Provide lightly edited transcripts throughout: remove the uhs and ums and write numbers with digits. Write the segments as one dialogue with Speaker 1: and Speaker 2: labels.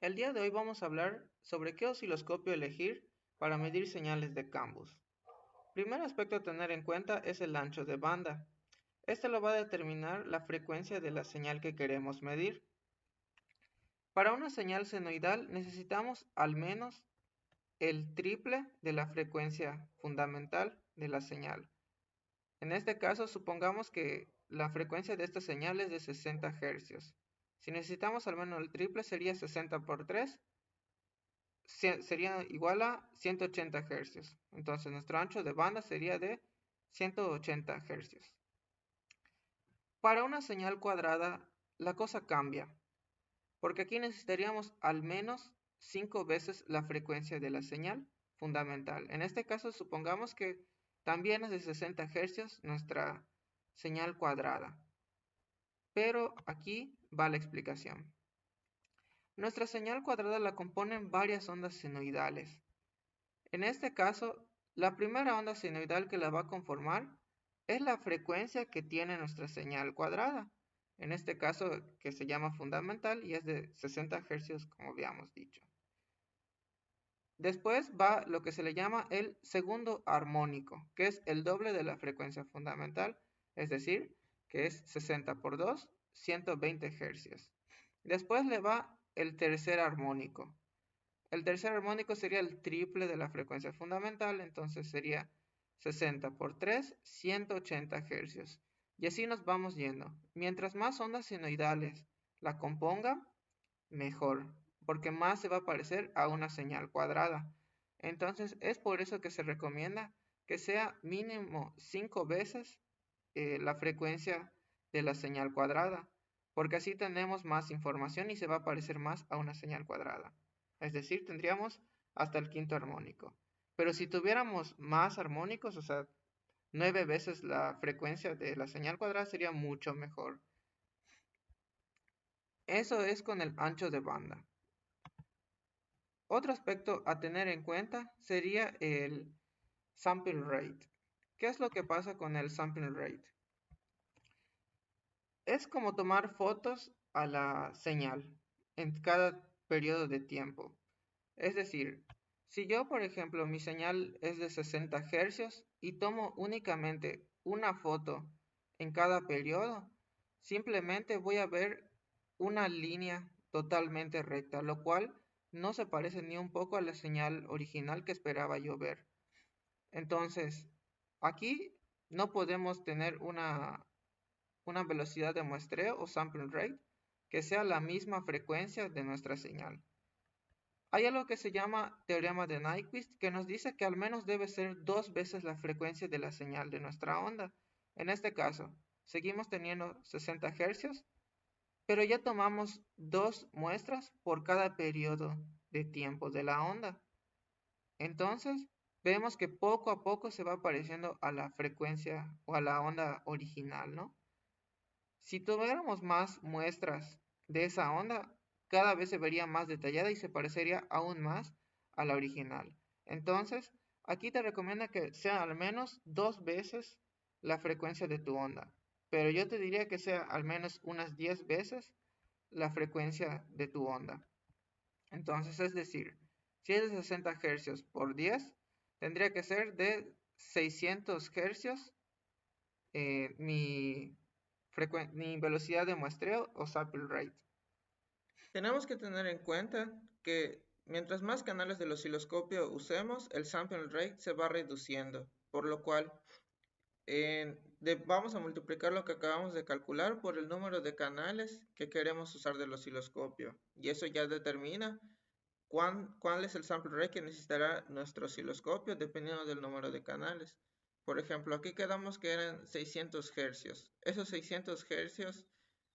Speaker 1: El día de hoy vamos a hablar sobre qué osciloscopio elegir para medir señales de CANBUS. Primer aspecto a tener en cuenta es el ancho de banda. Este lo va a determinar la frecuencia de la señal que queremos medir. Para una señal senoidal necesitamos al menos el triple de la frecuencia fundamental de la señal. En este caso, supongamos que la frecuencia de esta señal es de 60 Hz. Si necesitamos al menos el triple, sería 60 por 3, sería igual a 180 Hz. Entonces nuestro ancho de banda sería de 180 Hz. Para una señal cuadrada, la cosa cambia, porque aquí necesitaríamos al menos 5 veces la frecuencia de la señal fundamental. En este caso, supongamos que también es de 60 Hz nuestra señal cuadrada. Pero aquí va la explicación. Nuestra señal cuadrada la componen varias ondas senoidales. En este caso, la primera onda senoidal que la va a conformar es la frecuencia que tiene nuestra señal cuadrada. En este caso, que se llama fundamental y es de 60 Hz, como habíamos dicho. Después va lo que se le llama el segundo armónico, que es el doble de la frecuencia fundamental, es decir, que es 60 por 2, 120 Hz. Después le va el tercer armónico. El tercer armónico sería el triple de la frecuencia fundamental, entonces sería 60 por 3, 180 Hz. Y así nos vamos yendo. Mientras más ondas senoidales la compongan, mejor, porque más se va a parecer a una señal cuadrada. Entonces es por eso que se recomienda que sea mínimo 5 veces la frecuencia de la señal cuadrada, porque así tenemos más información y se va a parecer más a una señal cuadrada. Es decir, tendríamos hasta el quinto armónico. Pero si tuviéramos más armónicos, o sea, 9 veces la frecuencia de la señal cuadrada, sería mucho mejor. Eso es con el ancho de banda. Otro aspecto a tener en cuenta sería el sample rate. ¿Qué es lo que pasa con el sample rate? Es como tomar fotos a la señal en cada periodo de tiempo. Es decir, si yo, por ejemplo, mi señal es de 60 Hz y tomo únicamente una foto en cada periodo, simplemente voy a ver una línea totalmente recta, lo cual no se parece ni un poco a la señal original que esperaba yo ver. Entonces, aquí no podemos tener una velocidad de muestreo o sample rate que sea la misma frecuencia de nuestra señal. Hay algo que se llama teorema de Nyquist que nos dice que al menos debe ser 2 veces la frecuencia de la señal de nuestra onda. En este caso, seguimos teniendo 60 Hz, pero ya tomamos 2 muestras por cada periodo de tiempo de la onda. Entonces, vemos que poco a poco se va pareciendo a la frecuencia o a la onda original, ¿no? Si tuviéramos más muestras de esa onda, cada vez se vería más detallada y se parecería aún más a la original. Entonces, aquí te recomienda que sea al menos 2 veces la frecuencia de tu onda, pero yo te diría que sea al menos unas 10 veces la frecuencia de tu onda. Entonces, es decir, si es de 60 Hz por 10, tendría que ser de 600 Hz mi velocidad de muestreo o sample rate. Tenemos que tener en cuenta que mientras más canales del osciloscopio usemos, el sample rate se va reduciendo, por lo cual vamos a multiplicar lo que acabamos de calcular por el número de canales que queremos usar del osciloscopio, y eso ya determina cuál es el sample rate que necesitará nuestro osciloscopio dependiendo del número de canales. Por ejemplo, aquí quedamos que eran 600 Hz. Esos 600 Hz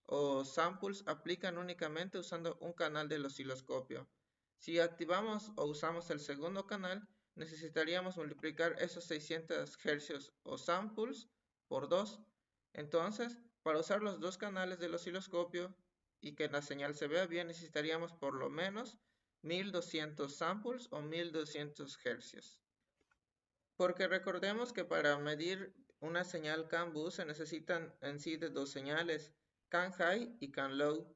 Speaker 1: o samples aplican únicamente usando un canal del osciloscopio. Si activamos o usamos el segundo canal, necesitaríamos multiplicar esos 600 Hz o samples por 2. Entonces, para usar los dos canales del osciloscopio y que la señal se vea bien, necesitaríamos por lo menos 1200 samples o 1200 Hz. Porque recordemos que para medir una señal CAN-bus se necesitan en sí de dos señales, CAN-high y CAN-low.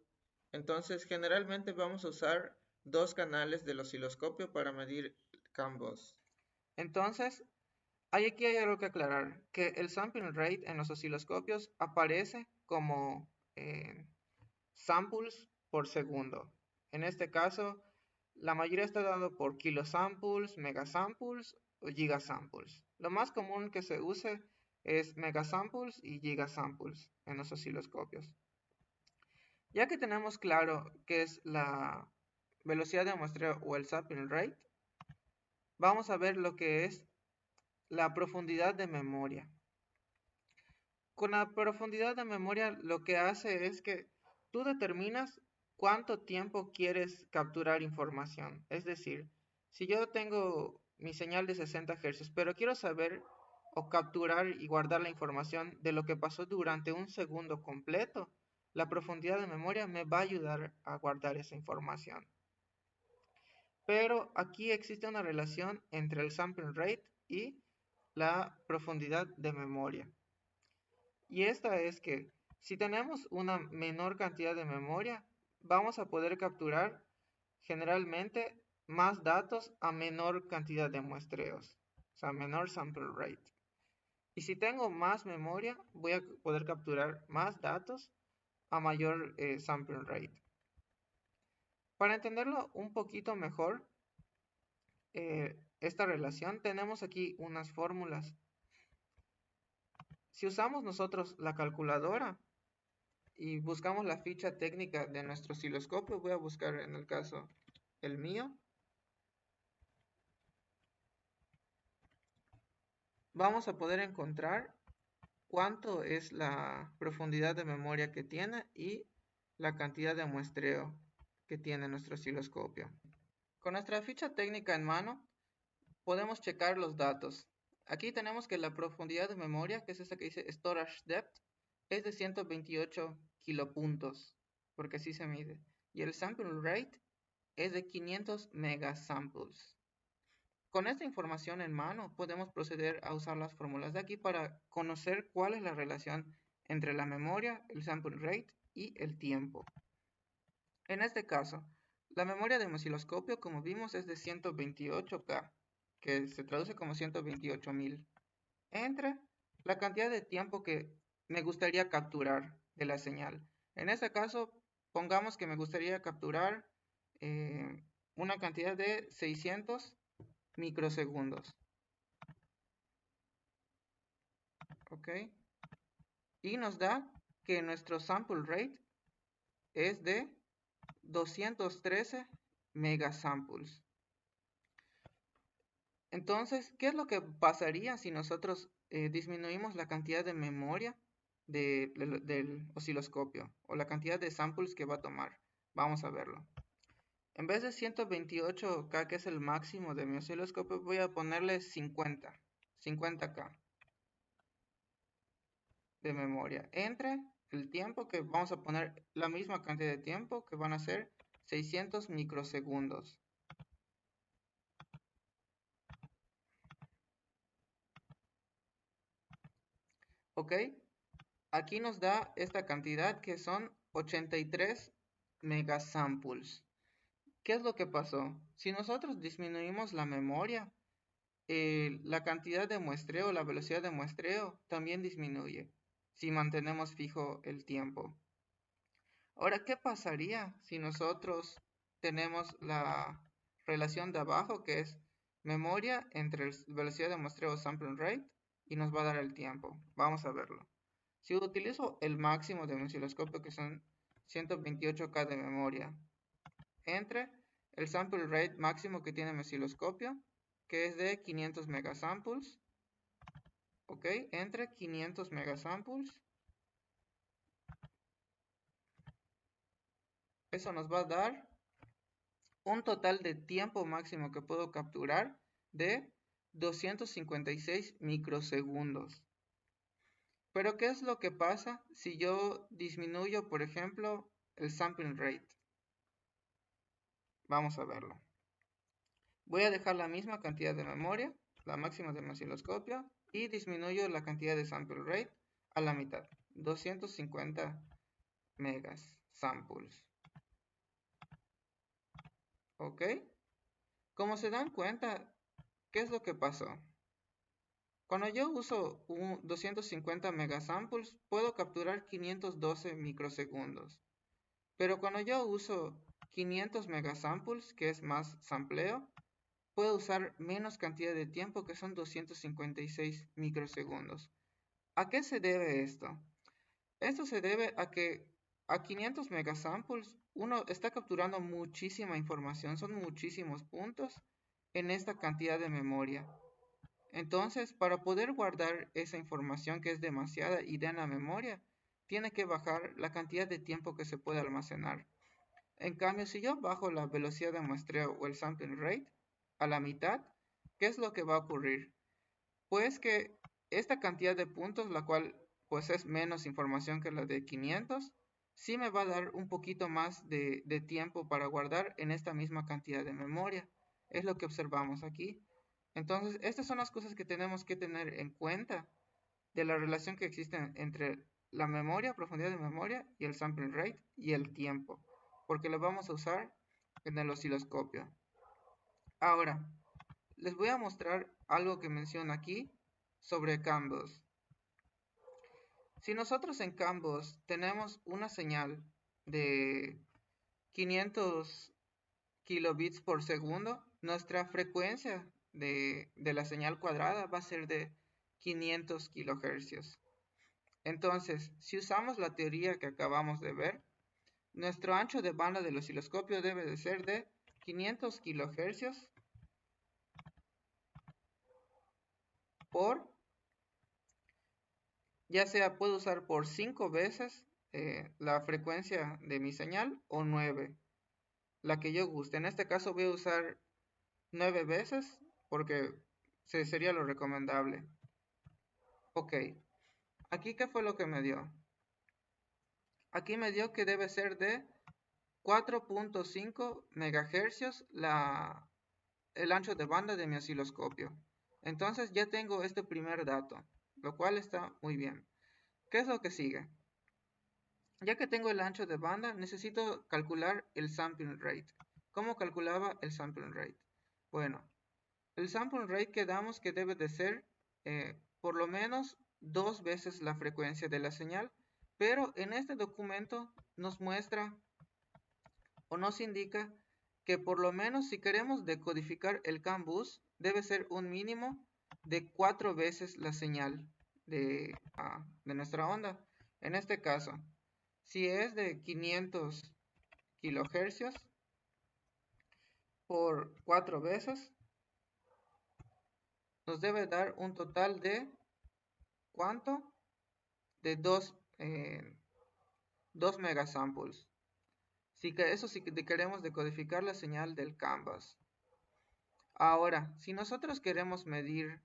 Speaker 1: Entonces generalmente vamos a usar dos canales del osciloscopio para medir ambos. Entonces, aquí hay algo que aclarar, que el sampling rate en los osciloscopios aparece como samples por segundo. En este caso, la mayoría está dado por kilosamples, megasamples o gigasamples. Lo más común que se use es megasamples y gigasamples en los osciloscopios. Ya que tenemos claro qué es la velocidad de muestreo o el sampling rate, vamos a ver lo que es la profundidad de memoria. Con la profundidad de memoria lo que hace es que tú determinas cuánto tiempo quieres capturar información. Es decir, si yo tengo mi señal de 60 Hz, pero quiero saber o capturar y guardar la información de lo que pasó durante un segundo completo, la profundidad de memoria me va a ayudar a guardar esa información. Pero aquí existe una relación entre el sampling rate y la profundidad de memoria. Y esta es que si tenemos una menor cantidad de memoria, vamos a poder capturar generalmente más datos a menor cantidad de muestreos, o sea, menor sample rate. Y si tengo más memoria, voy a poder capturar más datos a mayor sample rate. Para entenderlo un poquito mejor, esta relación, tenemos aquí unas fórmulas. Si usamos nosotros la calculadora y buscamos la ficha técnica de nuestro osciloscopio, voy a buscar en el caso el mío, vamos a poder encontrar cuánto es la profundidad de memoria que tiene y la cantidad de muestreo que tiene nuestro osciloscopio. Con nuestra ficha técnica en mano, podemos checar los datos. Aquí tenemos que la profundidad de memoria, que es esta que dice Storage Depth, es de 128 kilopuntos, porque así se mide. Y el sample rate es de 500 megasamples. Con esta información en mano, podemos proceder a usar las fórmulas de aquí para conocer cuál es la relación entre la memoria, el sample rate y el tiempo. En este caso, la memoria del osciloscopio, como vimos, es de 128K, que se traduce como 128.000, entre la cantidad de tiempo que me gustaría capturar de la señal. En este caso, pongamos que me gustaría capturar una cantidad de 600 microsegundos. ¿Ok? Y nos da que nuestro sample rate es de 213 megasamples. Entonces, ¿qué es lo que pasaría si nosotros disminuimos la cantidad de memoria del osciloscopio o la cantidad de samples que va a tomar? Vamos a verlo. En vez de 128K, que es el máximo de mi osciloscopio, voy a ponerle 50K de memoria. Entre el tiempo que vamos a poner la misma cantidad de tiempo, que van a ser 600 microsegundos. ¿Ok? Aquí nos da esta cantidad que son 83 megasamples. ¿Qué es lo que pasó? Si nosotros disminuimos la memoria, la cantidad de muestreo, la velocidad de muestreo también disminuye si mantenemos fijo el tiempo. Ahora, ¿qué pasaría si nosotros tenemos la relación de abajo, que es memoria entre velocidad de muestreo sampling rate, y nos va a dar el tiempo? Vamos a verlo. Si utilizo el máximo de mi osciloscopio, que son 128K de memoria, entre el sample rate máximo que tiene mi osciloscopio, que es de 500 megasamples, ok, entre 500 megasamples, eso nos va a dar un total de tiempo máximo que puedo capturar de 256 microsegundos. Pero ¿qué es lo que pasa si yo disminuyo, por ejemplo, el sampling rate? Vamos a verlo. Voy a dejar la misma cantidad de memoria, la máxima de mi osciloscopio, y disminuyo la cantidad de sample rate a la mitad, 250 megas samples. ¿Ok? Como se dan cuenta, ¿qué es lo que pasó? Cuando yo uso un 250 megasamples, puedo capturar 512 microsegundos. Pero cuando yo uso 500 megasamples, que es más sampleo, puedo usar menos cantidad de tiempo, que son 256 microsegundos. ¿A qué se debe esto? Esto se debe a que a 500 megasamples uno está capturando muchísima información, son muchísimos puntos en esta cantidad de memoria. Entonces, para poder guardar esa información que es demasiada y de la memoria, tiene que bajar la cantidad de tiempo que se puede almacenar. En cambio, si yo bajo la velocidad de muestreo o el sampling rate a la mitad, ¿qué es lo que va a ocurrir? Pues que esta cantidad de puntos, la cual pues es menos información que la de 500, sí me va a dar un poquito más de tiempo para guardar en esta misma cantidad de memoria. Es lo que observamos aquí. Entonces, estas son las cosas que tenemos que tener en cuenta de la relación que existe entre la memoria, profundidad de memoria, y el sampling rate y el tiempo, porque lo vamos a usar en el osciloscopio. Ahora, les voy a mostrar algo que menciona aquí sobre CAN bus. Si nosotros en CAN bus tenemos una señal de 500 kilobits por segundo, nuestra frecuencia de la señal cuadrada va a ser de 500 kilohercios. Entonces, si usamos la teoría que acabamos de ver, nuestro ancho de banda del osciloscopio debe de ser de 500 kilohercios por, ya sea puedo usar por 5 veces la frecuencia de mi señal o 9, la que yo guste. En este caso voy a usar 9 veces porque sería lo recomendable. Ok, aquí ¿qué fue lo que me dio? Aquí me dio que debe ser de 4.5 megahercios el ancho de banda de mi osciloscopio. Entonces ya tengo este primer dato, lo cual está muy bien. ¿Qué es lo que sigue? Ya que tengo el ancho de banda, necesito calcular el sampling rate. ¿Cómo calculaba el sampling rate? Bueno, el sampling rate quedamos que debe de ser por lo menos 2 veces la frecuencia de la señal, pero en este documento nos muestra o nos indica que por lo menos si queremos decodificar el CAN bus debe ser un mínimo de 4 veces la señal de nuestra onda. En este caso, si es de 500 kilohercios por 4 veces, nos debe dar un total de ¿cuánto? De 2 megasamples. Eso si queremos decodificar la señal del CAN bus. Ahora, si nosotros queremos medir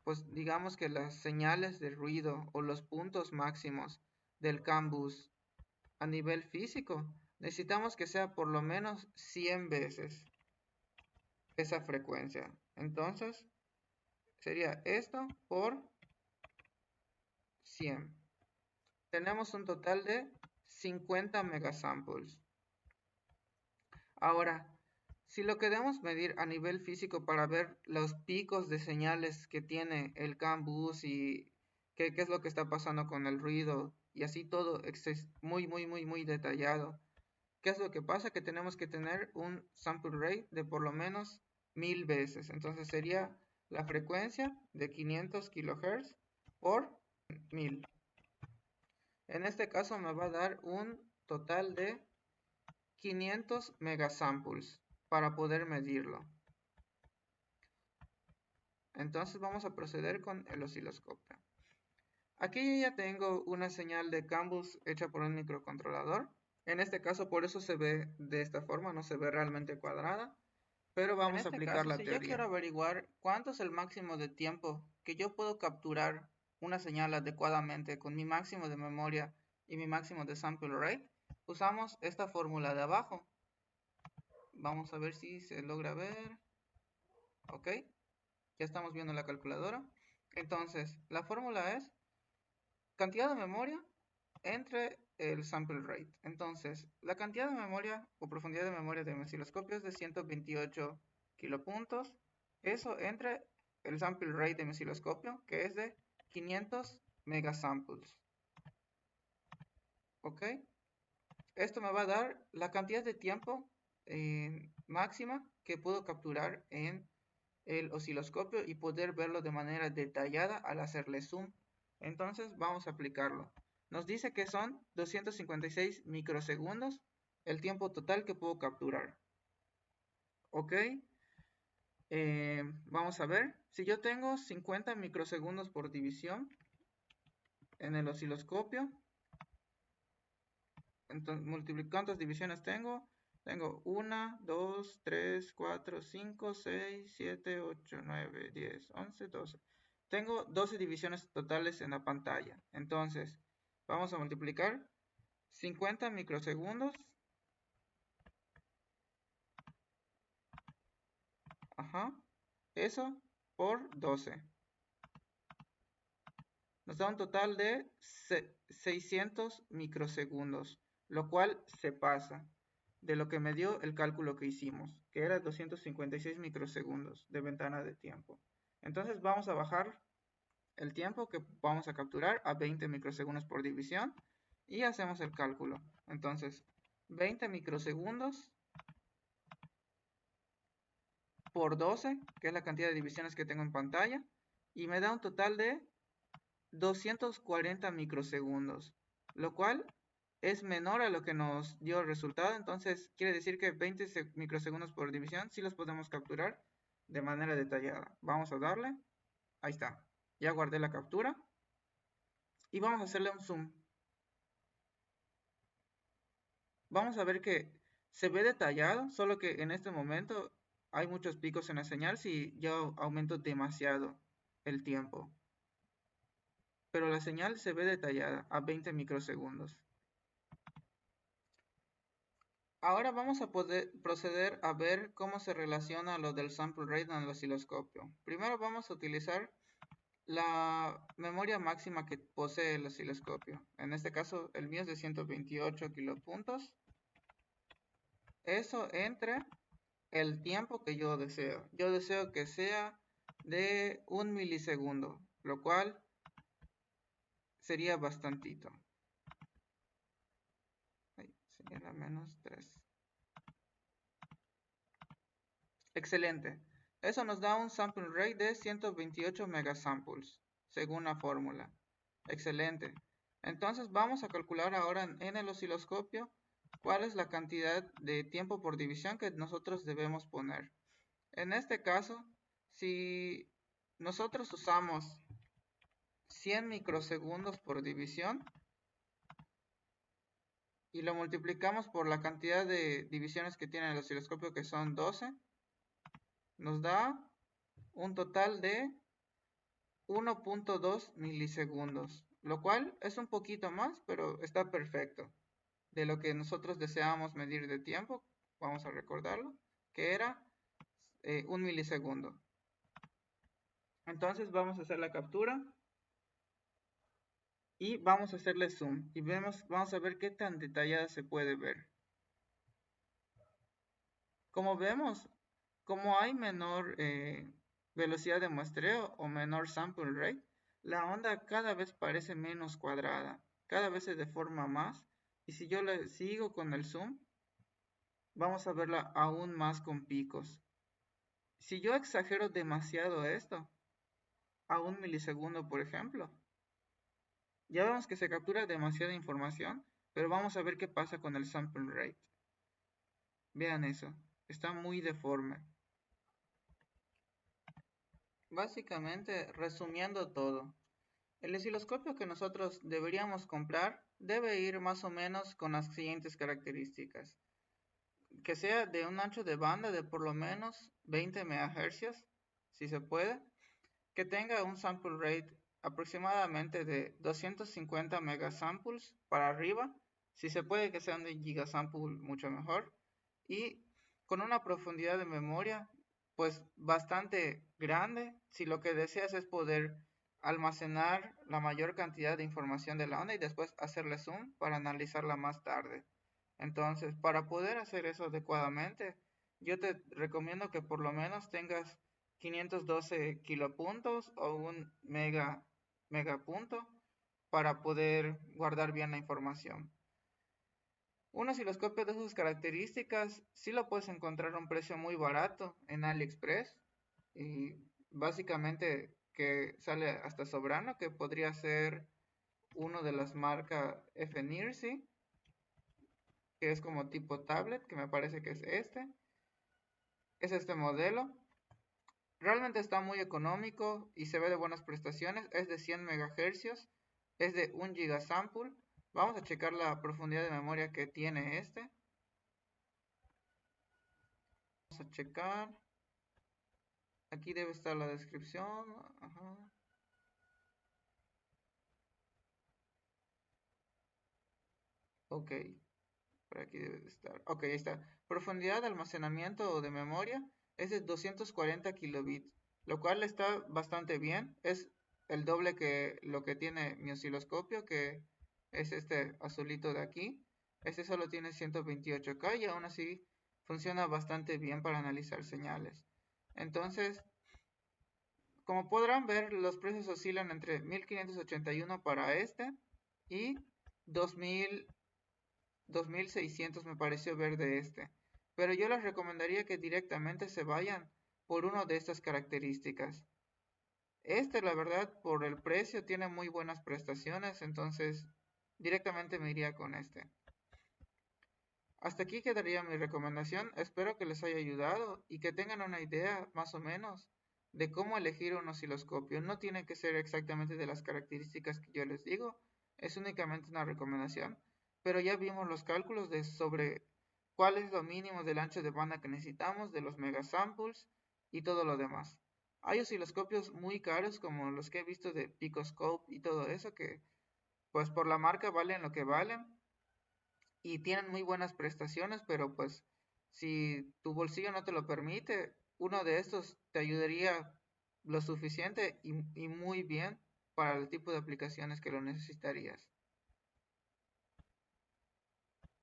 Speaker 1: pues digamos que las señales de ruido o los puntos máximos del CAN bus a nivel físico, necesitamos que sea por lo menos 100 veces esa frecuencia. Entonces, sería esto por 100. Tenemos un total de 50 megasamples. Ahora, si lo queremos medir a nivel físico para ver los picos de señales que tiene el CAN bus y qué es lo que está pasando con el ruido y así todo muy detallado. ¿Qué es lo que pasa? Que tenemos que tener un sample rate de por lo menos 1000 veces. Entonces sería la frecuencia de 500 kHz por 1000. En este caso me va a dar un total de 500 megasamples para poder medirlo. Entonces vamos a proceder con el osciloscopio. Aquí yo ya tengo una señal de CAN bus hecha por un microcontrolador. En este caso por eso se ve de esta forma, no se ve realmente cuadrada. Pero vamos a aplicar la teoría. Si yo quiero averiguar cuánto es el máximo de tiempo que yo puedo capturar una señal adecuadamente con mi máximo de memoria y mi máximo de sample rate, usamos esta fórmula de abajo. Vamos a ver si se logra ver. Ok, ya estamos viendo la calculadora. Entonces, la fórmula es cantidad de memoria entre el sample rate. Entonces, la cantidad de memoria o profundidad de memoria de mi osciloscopio es de 128 kilopuntos. Eso entre el sample rate de mi osciloscopio, que es de 500 megasamples. ¿Ok? Esto me va a dar la cantidad de tiempo máxima que puedo capturar en el osciloscopio y poder verlo de manera detallada al hacerle zoom. Entonces vamos a aplicarlo. Nos dice que son 256 microsegundos el tiempo total que puedo capturar. Ok, vamos a ver. Si yo tengo 50 microsegundos por división en el osciloscopio, entonces, ¿cuántas divisiones tengo? Tengo 1, 2, 3, 4, 5, 6, 7, 8, 9, 10, 11, 12. Tengo 12 divisiones totales en la pantalla. Entonces, vamos a multiplicar 50 microsegundos. Ajá. Eso por 12. Nos da un total de 600 microsegundos, lo cual se pasa de lo que me dio el cálculo que hicimos, que era 256 microsegundos de ventana de tiempo. Entonces vamos a bajar el tiempo que vamos a capturar a 20 microsegundos por división y hacemos el cálculo. Entonces, 20 microsegundos por 12, que es la cantidad de divisiones que tengo en pantalla, y me da un total de 240 microsegundos, lo cual es menor a lo que nos dio el resultado. Entonces quiere decir que 20 microsegundos por división sí los podemos capturar de manera detallada. Vamos a darle, ahí está, ya guardé la captura y vamos a hacerle un zoom. Vamos a ver que se ve detallado, solo que en este momento hay muchos picos en la señal si yo aumento demasiado el tiempo. Pero la señal se ve detallada a 20 microsegundos. Ahora vamos a poder proceder a ver cómo se relaciona lo del sample rate en el osciloscopio. Primero vamos a utilizar la memoria máxima que posee el osciloscopio. En este caso el mío es de 128 kilopuntos. Eso entre el tiempo que yo deseo. Yo deseo que sea de 1 milisegundo, lo cual sería bastantito. Ahí, sería menos 3. Excelente. Eso nos da un sample rate de 128 megasamples, según la fórmula. Excelente. Entonces vamos a calcular ahora en el osciloscopio cuál es la cantidad de tiempo por división que nosotros debemos poner. En este caso, si nosotros usamos 100 microsegundos por división y lo multiplicamos por la cantidad de divisiones que tiene el osciloscopio, que son 12, nos da un total de 1.2 milisegundos, lo cual es un poquito más, pero está perfecto. De lo que nosotros deseábamos medir de tiempo, vamos a recordarlo, que era 1 milisegundo. Entonces vamos a hacer la captura y vamos a hacerle zoom y vamos a ver qué tan detallada se puede ver. Como vemos, como hay menor velocidad de muestreo o menor sample rate, la onda cada vez parece menos cuadrada, cada vez se deforma más, y si yo le sigo con el zoom, vamos a verla aún más con picos. Si yo exagero demasiado esto, a 1 milisegundo por ejemplo, ya vemos que se captura demasiada información, pero vamos a ver qué pasa con el sample rate. Vean eso, está muy deforme. Básicamente, resumiendo todo, el osciloscopio que nosotros deberíamos comprar debe ir más o menos con las siguientes características. Que sea de un ancho de banda de por lo menos 20 MHz, si se puede. Que tenga un sample rate aproximadamente de 250 megasamples para arriba. Si se puede que sea un gigasample, mucho mejor. Y con una profundidad de memoria pues bastante grande si lo que deseas es poder almacenar la mayor cantidad de información de la onda y después hacerle zoom para analizarla más tarde. Entonces, para poder hacer eso adecuadamente, yo te recomiendo que por lo menos tengas 512 kilopuntos o un megapunto para poder guardar bien la información. Un osciloscopio de sus características sí lo puedes encontrar a un precio muy barato en AliExpress y básicamente que sale hasta sobrano, que podría ser uno de las marcas Fnirsi, que es como tipo tablet, que me parece que es este modelo. Realmente está muy económico y se ve de buenas prestaciones, es de 100 MHz, es de 1 gigasample. Vamos a checar la profundidad de memoria que tiene este. Vamos a checar. Aquí debe estar la descripción. Ajá. Ok, por aquí debe de estar. Ok, ahí está. Profundidad de almacenamiento o de memoria es de 240 kilobits, lo cual está bastante bien. Es el doble que lo que tiene mi osciloscopio, que es este azulito de aquí. Este solo tiene 128K y aún así funciona bastante bien para analizar señales. Entonces, como podrán ver, los precios oscilan entre 1581 para este y 2000, 2600 me pareció ver de este. Pero yo les recomendaría que directamente se vayan por uno de estas características. Este, la verdad, por el precio tiene muy buenas prestaciones, entonces directamente me iría con este. Hasta aquí quedaría mi recomendación, espero que les haya ayudado y que tengan una idea más o menos de cómo elegir un osciloscopio. No tiene que ser exactamente de las características que yo les digo, es únicamente una recomendación, pero ya vimos los cálculos sobre cuál es lo mínimo del ancho de banda que necesitamos, de los megasamples y todo lo demás. Hay osciloscopios muy caros como los que he visto de Picoscope y todo eso que pues por la marca valen lo que valen y tienen muy buenas prestaciones, pero pues si tu bolsillo no te lo permite, uno de estos te ayudaría lo suficiente y muy bien para el tipo de aplicaciones que lo necesitarías.